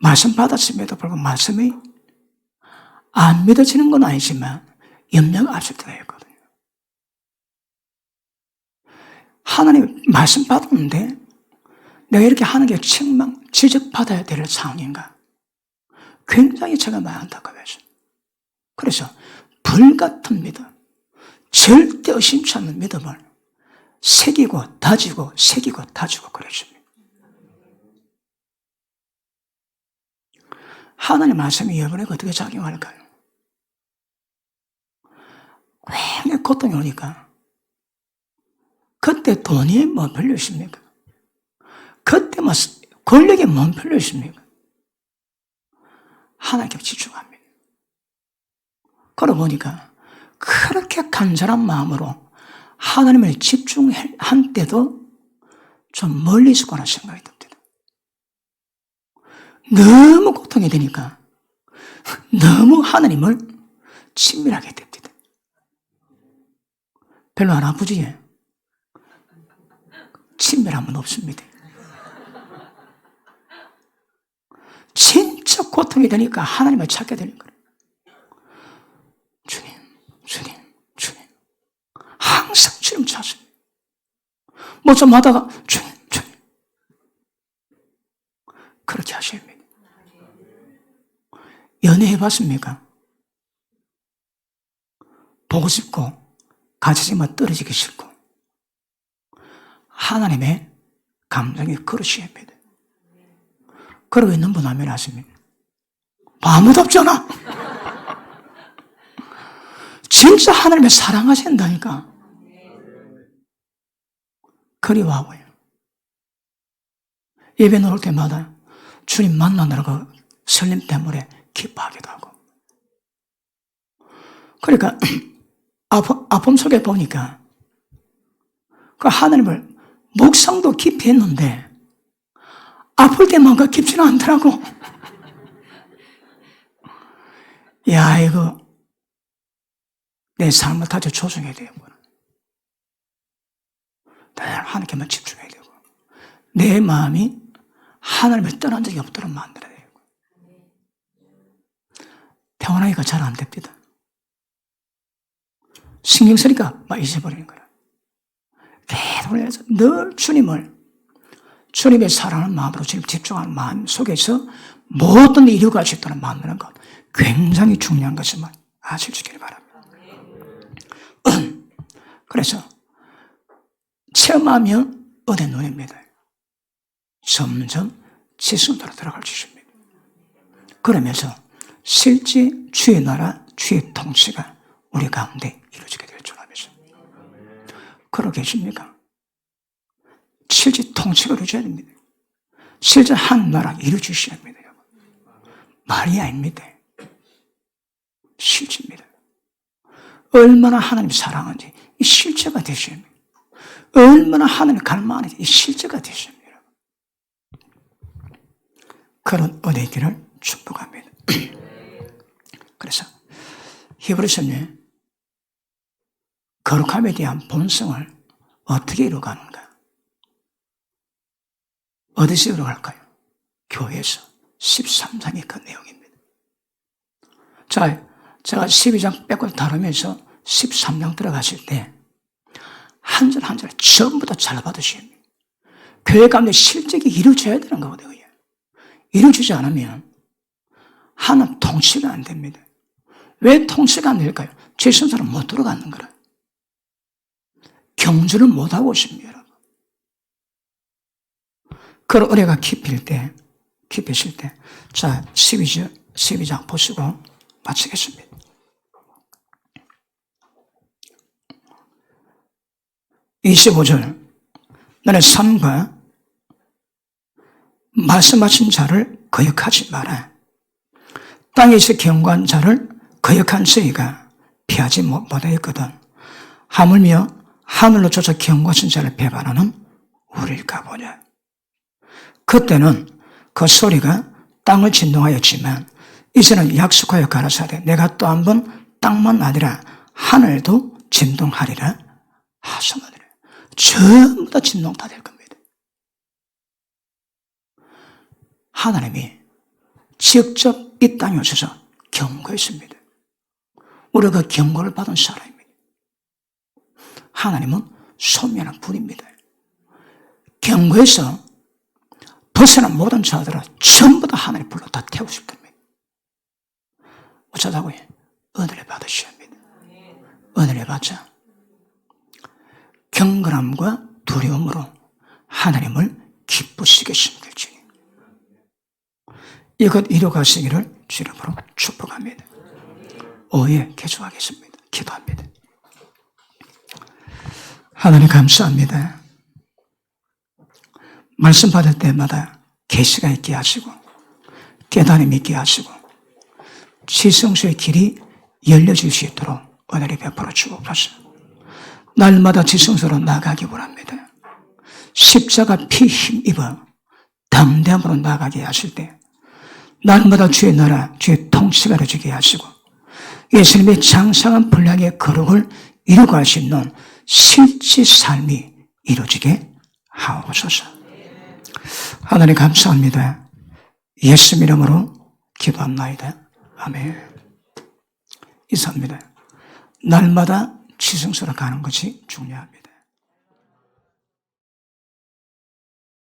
말씀 받았음에도 불구하고 말씀이 안 믿어지는 건 아니지만 염려가 앞설 때가 있거든요. 하나님 말씀 받았는데 내가 이렇게 하는 게 책망, 지적받아야 될 상황인가? 굉장히 제가 많이 안타까워요. 그래서 불같은 믿음, 절대 의심치 않는 믿음을 새기고 다지고 새기고 다지고 그러십니다. 하나님의 말씀이 여러분에게 어떻게 작용할까요? 굉장히 고통이 오니까 그때 돈이 뭐 별로 있습니까? 그때 뭐 권력이 뭐 별로 있습니까? 하나님께 집중합니다. 그러고 보니까 그렇게 간절한 마음으로 하나님을 집중한 때도 좀 멀리 있을 거라는 생각이 듭니다. 너무 고통이 되니까 너무 하나님을 친밀하게 됩니다. 별로 안 아프지? 친밀함은 없습니다. 진짜 고통이 되니까 하나님을 찾게 되는 거예요. 주님, 주님, 주님. 항상 주님 찾습니다. 뭐 좀 하다가 주님, 주님. 그렇게 하십니다. 연애해봤습니까? 보고 싶고 가지지만 떨어지기 싫고 하나님의 감정이 그러시합니다. 그러고 있는 분 하면 아십니까? 아무도 없잖아. 진짜 하나님을 사랑하신다니까. 그리워하고요. 예배 나올 때마다 주님 만나느라고 설렘 때문에 기뻐하기도 하고. 그러니까 아픔 속에 보니까 그 하나님을 묵상도 깊이 했는데 아플 때만큼 깊지는 않더라고. 야, 이거 내 삶을 다시 조정해야 되겠구나. 늘 하나님께만 집중해야 되고 내 마음이 하나님을 떠난 적이 없도록 만들어야 되고. 평안하기가 잘 안 됩니다. 신경 쓰니까 막 잊어버리는 거야. 계속 늘 주님의 사랑하는 마음으로 주님 집중하는 마음 속에서 모든 일이 이루어갈 수 있도록 만드는 것 굉장히 중요한 것임을 아시길 바랍니다. 그래서 체험하면 은혜 눈입니다. 점점 지성도로 들어갈 수 있습니다. 그러면서 실제 주의 나라, 주의 통치가 우리 가운데 이루어지게 될 줄 알면서. 그러고 계십니까? 실제 통치가 이루어져야 됩니다. 실제 한 나라 이루어주셔야 합니다. 말이 아닙니다. 실제입니다. 얼마나 하나님 사랑하는지 이 실제가 되셔야 합니다. 얼마나 하나님 갈망하는지 이 실제가 되셔야 합니다. 그런 은혜 있기를 축복합니다. 그래서 히브리서는 거룩함에 대한 본성을 어떻게 이루어가는가? 어디서 이루어갈까요? 교회에서 13장의 그 내용입니다. 자, 제가 12장 빼고 다루면서 13장 들어가실 때 한 절 한 절 전부 다 잘 받으셔야 합니다. 교회 가운데 실적이 이루어져야 되는 거거든요. 이루어지지 않으면 하나님 통치가 안 됩니다. 왜 통치가 안 될까요? 죄선 사람 못 들어가는 거라. 경주를 못하고 있습니다, 여러분. 그런 은혜가 깊으실 때, 자, 12장 보시고 마치겠습니다. (25절) 너는 삶과 말씀하신 자를 거역하지 마라. 땅에서 경고한 자를 거역한 저희가 피하지 못하였거든. 하물며 하늘로 쫓아 경고하신 자를 배반하는 우리일까 보냐. 그때는 그 소리가 땅을 진동하였지만 이제는 약속하여 가라사대 내가 또 한 번 땅만 아니라 하늘도 진동하리라 하소서니라. 전부 다 진동 다 될 겁니다. 하나님이 직접 이 땅에 오셔서 경고했습니다. 우리가 그 경고를 받은 사람입니다. 하나님은 소멸한 분입니다. 경고해서 벗어난 모든 자들은 전부 다 하나님 불러 다 태우실 겁니다. 어쩌다고요? 은혜를 받으셔야 합니다. 은혜를 받자 경건함과 두려움으로 하나님을 기쁘시게 심길지니 이것 이루가시기를 주 이름으로 축복합니다. 오해 개조하겠습니다. 기도합니다. 하나님 감사합니다. 말씀 받을 때마다 계시가 있게 하시고 깨달음이 있게 하시고 지성소의 길이 열려질 수 있도록 은혜를 베풀어 주옵소서. 날마다 지성소로 나가기 원합니다. 십자가 피 힘입어 담대함으로 나가게 하실 때 날마다 주의 나라, 주의 통치가 되게 하시고 예수님의 장성한 분량의 거룩을 이루고 할 수 있는 실제 삶이 이루어지게 하옵소서. 하나님 감사합니다. 예수 이름으로 기도합나이다. 아멘. 이사입니다. 날마다 지성소로 가는 것이 중요합니다.